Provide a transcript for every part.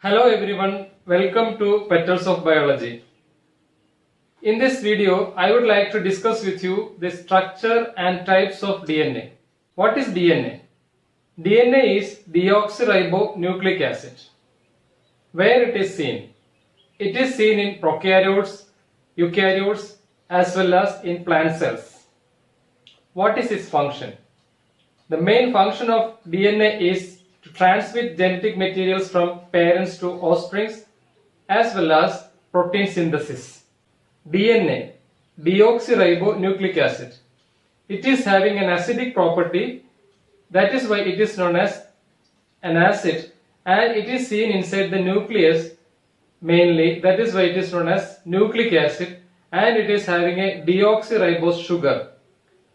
Hello everyone, welcome to Petals of Biology. In this video, I would like to discuss with you the structure and types of DNA. What is DNA? DNA is deoxyribonucleic acid. Where it is seen? It is seen in prokaryotes, eukaryotes as well as in plant cells. What is its function? The main function of DNA is to transmit genetic materials from parents to offsprings as well as protein synthesis. DNA, deoxyribonucleic acid. It is having an acidic property, that is why it is known as an acid, and it is seen inside the nucleus mainly, that is why it is known as nucleic acid, and it is having a deoxyribose sugar.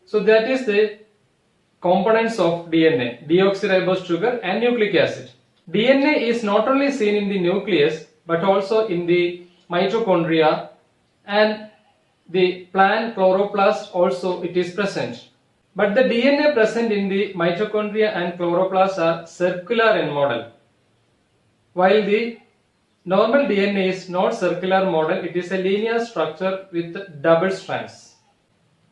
So that is the components of DNA, deoxyribose sugar and nucleic acid. DNA is not only seen in the nucleus but also in the mitochondria, and the plant chloroplast also it is present. But the DNA present in the mitochondria and chloroplast are circular in model, while the normal DNA is not circular model, it is a linear structure with double strands.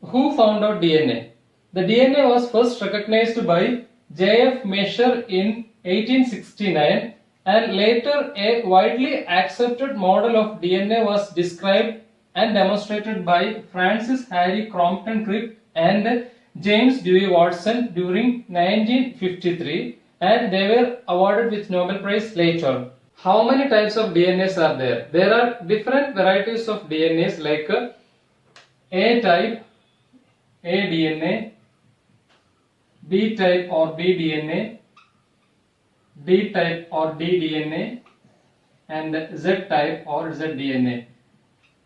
Who found out DNA? The DNA was first recognized by J.F. Mesher in 1869, and later a widely accepted model of DNA was described and demonstrated by Francis Harry Crompton Crick and James Dewey Watson during 1953, and they were awarded with Nobel Prize later. How many types of DNAs are there? There are different varieties of DNAs like A type, A DNA, B type or B DNA, D type or D DNA, and Z type or Z DNA.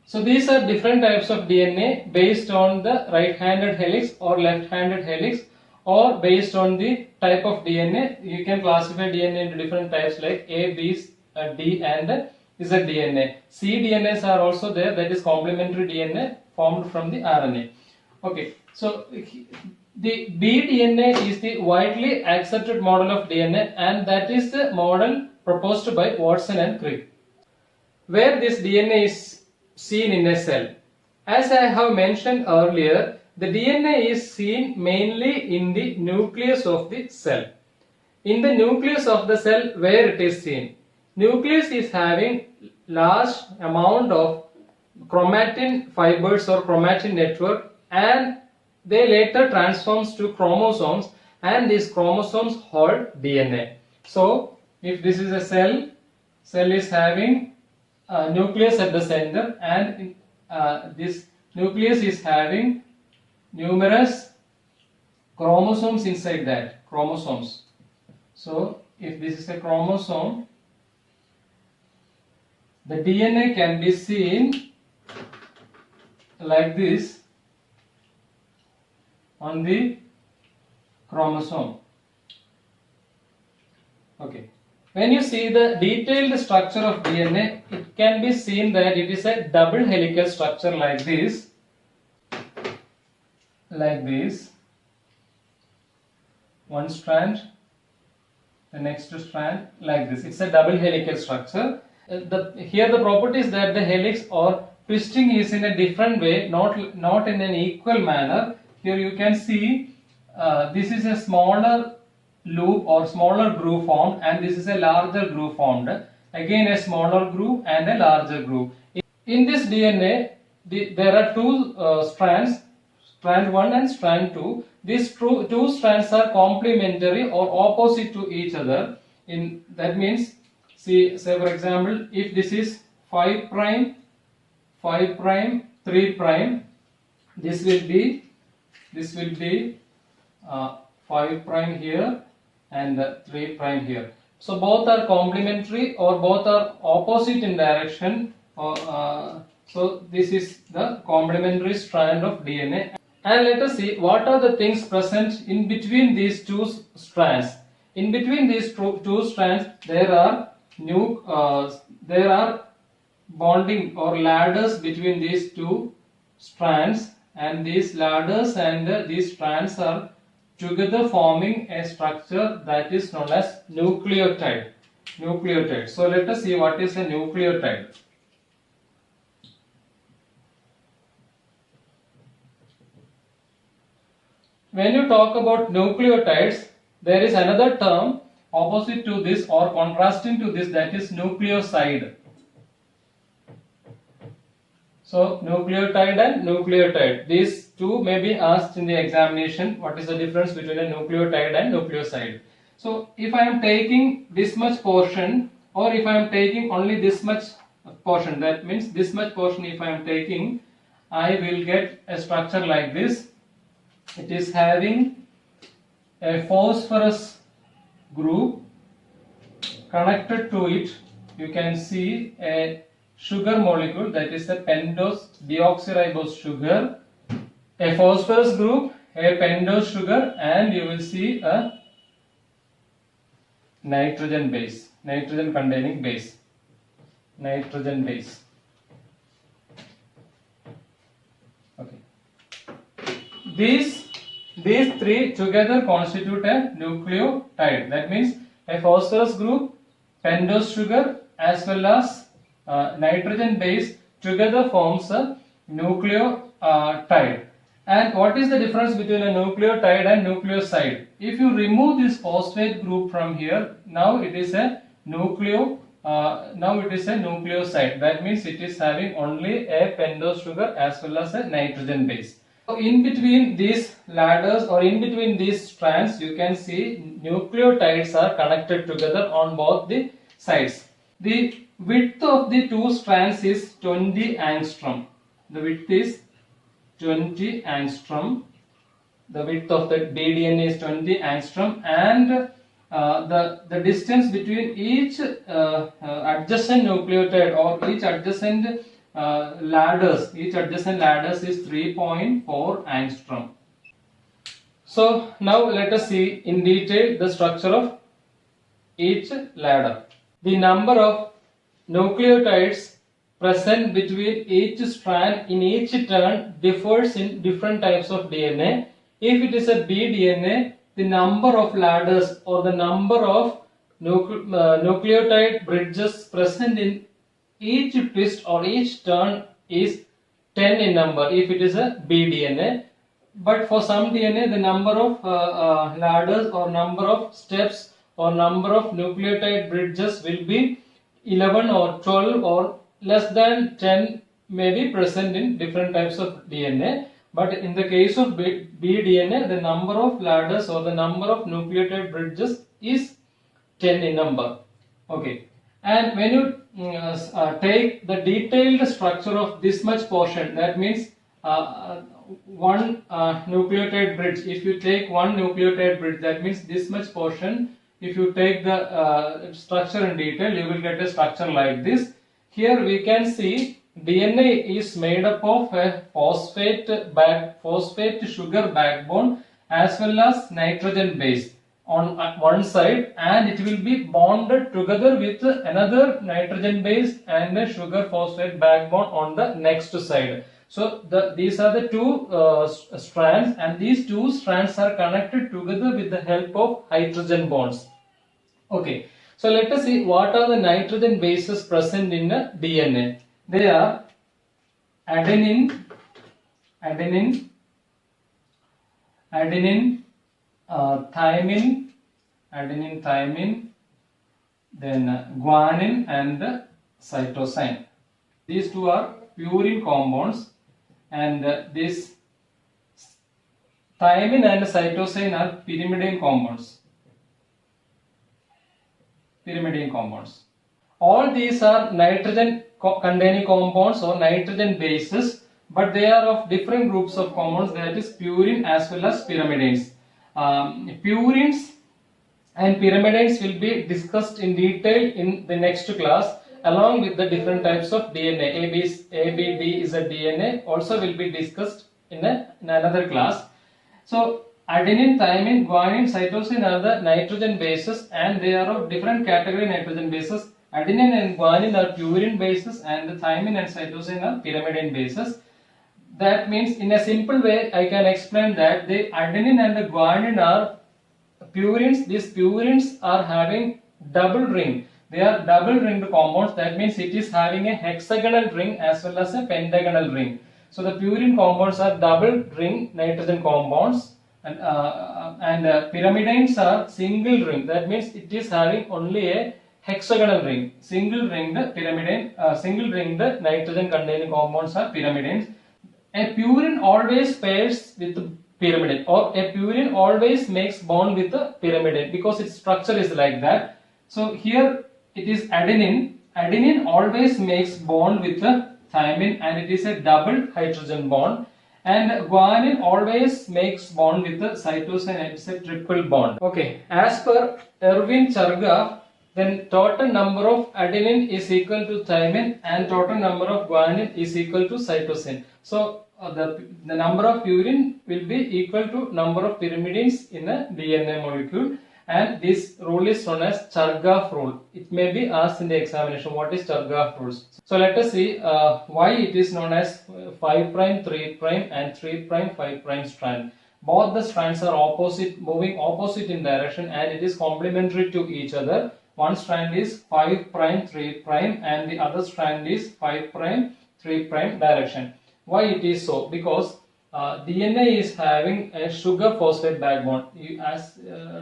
So these are different types of DNA based on the right-handed helix or left-handed helix, or based on the type of DNA. You can classify DNA into different types like A, B, D and Z DNA. C DNAs are also there, that is complementary DNA formed from the RNA. Okay, so the B DNA is the widely accepted model of DNA, and that is the model proposed by Watson and Crick. Where this DNA is seen in a cell. As I have mentioned earlier, the DNA is seen mainly in the nucleus of the cell. In the nucleus of the cell, where it is seen? Nucleus is having large amount of chromatin fibers or chromatin network, and they later transforms to chromosomes, and these chromosomes hold DNA. So if this is a cell is having a nucleus at the center, and this nucleus is having numerous chromosomes inside that, chromosomes. So if this is a chromosome, the DNA can be seen like this on the chromosome. Okay. When you see the detailed structure of DNA, it can be seen that it is a double helical structure like this. One strand, the next strand like this. It's a double helical structure. Here the property is that the helix or twisting is in a different way, not in an equal manner. Here you can see this is a smaller loop or smaller groove formed, and this is a larger groove formed. Again a smaller groove and a larger groove. In this DNA, there are two strands, strand 1 and strand 2. These two strands are complementary or opposite to each other. That means, say for example, if this is 5 prime, 3 prime, this will be 5 prime here and 3 prime here. So both are complementary or both are opposite in direction. So this is the complementary strand of DNA. And let us see what are the things present in between these two strands. In between these two strands, there are bonding or ladders between these two strands, and these ladders and these strands are together forming a structure that is known as nucleotide. nucleotide. So let us see what is a nucleotide. When you talk about nucleotides, there is another term opposite to this or contrasting to this, that is nucleoside. So nucleotide and nucleotide, these two may be asked in the examination. What is the difference between a nucleotide and nucleoside? So if I am taking this much portion, or if I am taking only this much portion, that means this much portion if I am taking, I will get a structure like this. It is having a phosphorus group connected to it. You can see a sugar molecule, that is a pentose deoxyribose sugar, a phosphorus group, a pentose sugar, and you will see a nitrogen base, nitrogen containing base, nitrogen base. Okay. These three together constitute a nucleotide. That means a phosphorus group, pentose sugar, as well as nitrogen base together forms a nucleotide. And what is the difference between a nucleotide and nucleoside? If you remove this phosphate group from here, now it is a nucleoside. That means it is having only a pentose sugar as well as a nitrogen base. So in between these ladders or in between these strands, you can see nucleotides are connected together on both the sides. The width of the two strands is 20 angstrom. The width is 20 angstrom. The width of the bDNA is 20 angstrom, and the distance between each adjacent nucleotide or each adjacent ladders is 3.4 angstrom. So now let us see in detail the structure of each ladder. The number of nucleotides present between each strand in each turn differs in different types of DNA. If it is a bDNA, the number of ladders or the number of nucleotide bridges present in each twist or each turn is 10 in number if it is a bDNA. But for some DNA, the number of ladders or number of steps or number of nucleotide bridges will be 11 or 12 or less than 10 may be present in different types of DNA. But in the case of bDNA, the number of ladders or the number of nucleotide bridges is 10 in number. Okay. And when you take the detailed structure of this much portion, that means one nucleotide bridge. If you take one nucleotide bridge, that means this much portion. If you take the structure in detail, you will get a structure like this. Here we can see DNA is made up of a phosphate sugar backbone as well as nitrogen base on one side, and it will be bonded together with another nitrogen base and a sugar phosphate backbone on the next side. So these are the two strands, and these two strands are connected together with the help of hydrogen bonds. Okay, so let us see what are the nitrogen bases present in a DNA. They are adenine, thymine, then guanine and cytosine. These two are purine compounds, and this thymine and cytosine are pyrimidine compounds. All these are nitrogen containing compounds or nitrogen bases, but they are of different groups of compounds, that is purine as well as pyrimidines. Purines and pyrimidines will be discussed in detail in the next class, along with the different types of DNA. ABD is a DNA, also will be discussed in another class. So adenine, thymine, guanine, cytosine are the nitrogen bases, and they are of different category nitrogen bases. Adenine and guanine are purine bases, and the thymine and cytosine are pyrimidine bases. That means, in a simple way, I can explain that the adenine and the guanine are purines. These purines are having double ring. They are double ringed compounds. That means it is having a hexagonal ring as well as a pentagonal ring. So the purine compounds are double ring nitrogen compounds, and pyrimidines are single ring. That means it is having only a hexagonal ring. Single ringed pyrimidine, single ringed nitrogen containing compounds are pyrimidines. A purine always pairs with pyrimidine, or a purine always makes bond with the pyrimidine because its structure is like that. So here it is adenine. Adenine always makes bond with the thymine, and it is a double hydrogen bond. And guanine always makes bond with the cytosine, and it's a triple bond. Okay, as per Erwin Chargaff, then total number of adenine is equal to thymine and total number of guanine is equal to cytosine. So the number of purine will be equal to number of pyrimidines in a DNA molecule, and this rule is known as Chargaff rule. It may be asked in the examination, what is Chargaff rules? So let us see why it is known as 5 prime, 3 prime and 3 prime, 5 prime strand. Both the strands are opposite, moving opposite in direction, and it is complementary to each other. One strand is 5 prime, 3 prime, and the other strand is 5 prime, 3 prime direction. Why it is so? Because DNA is having a sugar phosphate backbone. As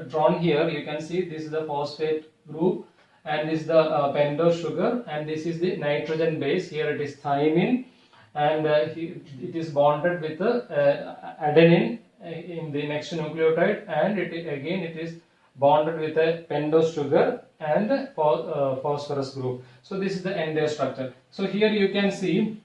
drawn here, you can see this is the phosphate group, and this is the pentose sugar, and this is the nitrogen base. Here it is thymine, and it is bonded with the adenine in the next nucleotide, and it is bonded with a pentose sugar and phosphorus group. So this is the entire structure. So here you can see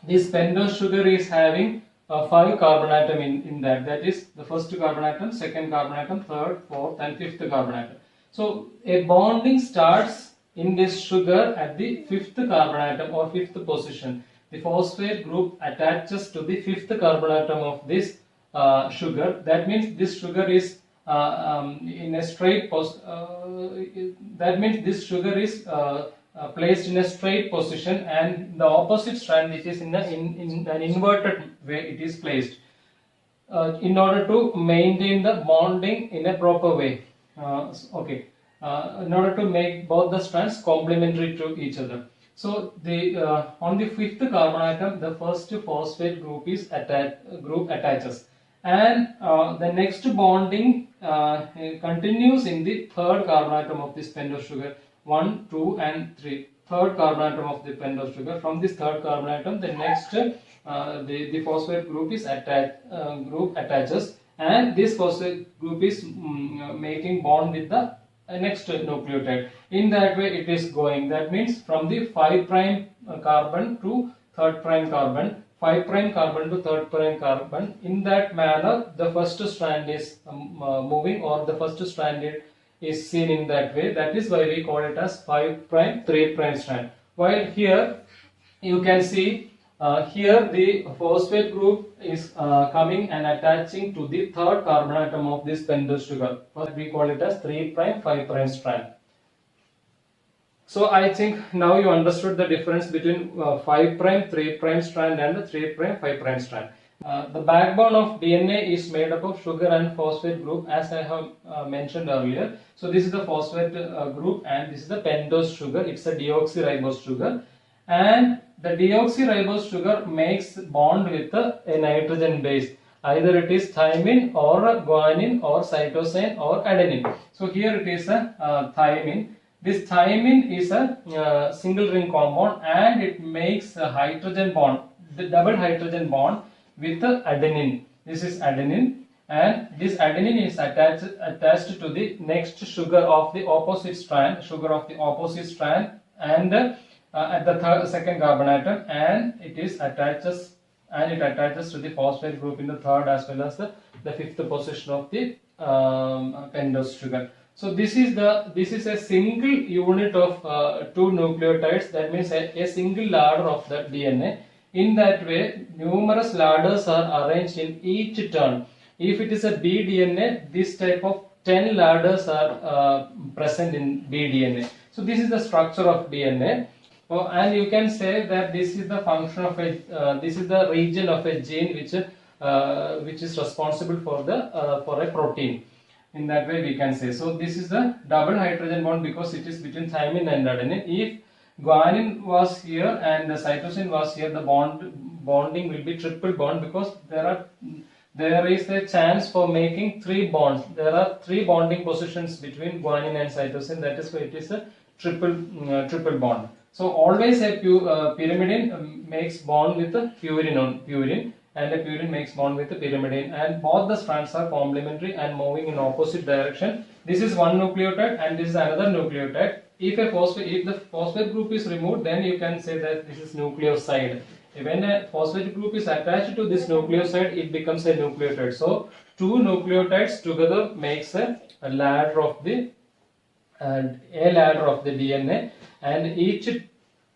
this pentose sugar is having 5 carbon atom in that. That is the first carbon atom, second carbon atom, third, fourth and fifth carbon atom. So a bonding starts in this sugar at the 5th carbon atom or 5th position. The phosphate group attaches to the 5th carbon atom of this sugar. That means this sugar is in a straight that means this sugar is placed in a straight position, and the opposite strand, which is in an inverted way, it is placed in order to maintain the bonding in a proper way. In order to make both the strands complementary to each other. So the on the 5th carbon atom, the first phosphate group is attaches, and the next bonding continues in the 3rd carbon atom of this pentose sugar. 1, 2 and 3. 3rd carbon atom of the pentose sugar. From this 3rd carbon atom, the next the phosphate group is attaches, and this phosphate group is making bond with the next nucleotide. In that way it is going. That means from the 5 prime carbon to 3rd prime carbon, 5 prime carbon to 3rd prime carbon. In that manner, the first strand is moving, or the first strand is seen in that way. That is why we call it as 5 prime, 3 prime strand. While here you can see here the phosphate group is coming and attaching to the 3rd carbon atom of this pentose sugar. We call it as 3 prime, 5 prime strand. So I think now you understood the difference between 5 prime, 3 prime strand and the 3 prime, 5 prime strand. The backbone of DNA is made up of sugar and phosphate group, as I have mentioned earlier. So this is the phosphate group, and this is the pentose sugar. It's a deoxyribose sugar, and the deoxyribose sugar makes bond with a nitrogen base. Either it is thymine or guanine or cytosine or adenine. So here it is a thymine. This thymine is a single ring compound, and it makes a hydrogen bond, the double hydrogen bond with the adenine. This is adenine, and this adenine is attached to the next sugar of the opposite strand, and at the second carbon atom, and it attaches to the phosphate group in the 3rd as well as the 5th position of the pentose sugar. So this is a single unit of 2 nucleotides. That means a single ladder of the DNA. In that way, numerous ladders are arranged in each turn. If it is a bDNA, this type of 10 ladders are present in bDNA. So this is the structure of DNA. And you can say that this is the function of this is the region of a gene which is responsible for a protein. In that way we can say. So this is the double hydrogen bond because it is between thymine and adenine. If guanine was here and the cytosine was here, the bonding will be triple bond because there is a chance for making 3 bonds. There are 3 bonding positions between guanine and cytosine. That is why it is a triple bond. So always a pyrimidine makes bond with a purine and a purine makes bond with a pyrimidine, and both the strands are complementary and moving in opposite direction. This is one nucleotide and this is another nucleotide. If the phosphate group is removed, then you can say that this is nucleoside. When a phosphate group is attached to this nucleoside, it becomes a nucleotide. So 2 nucleotides together makes a ladder of the DNA, and each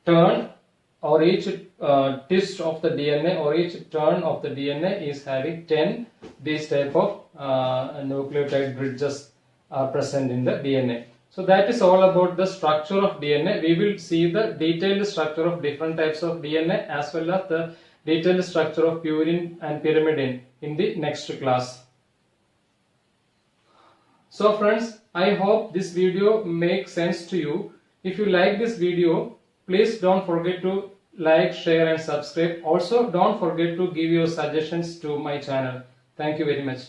turn or each twist of the DNA or each turn of the DNA is having 10 these type of nucleotide bridges are present in the DNA. So that is all about the structure of DNA. We will see the detailed structure of different types of DNA as well as the detailed structure of purine and pyrimidine in the next class. So friends, I hope this video makes sense to you. If you like this video, please don't forget to like, share and subscribe. Also, don't forget to give your suggestions to my channel. Thank you very much.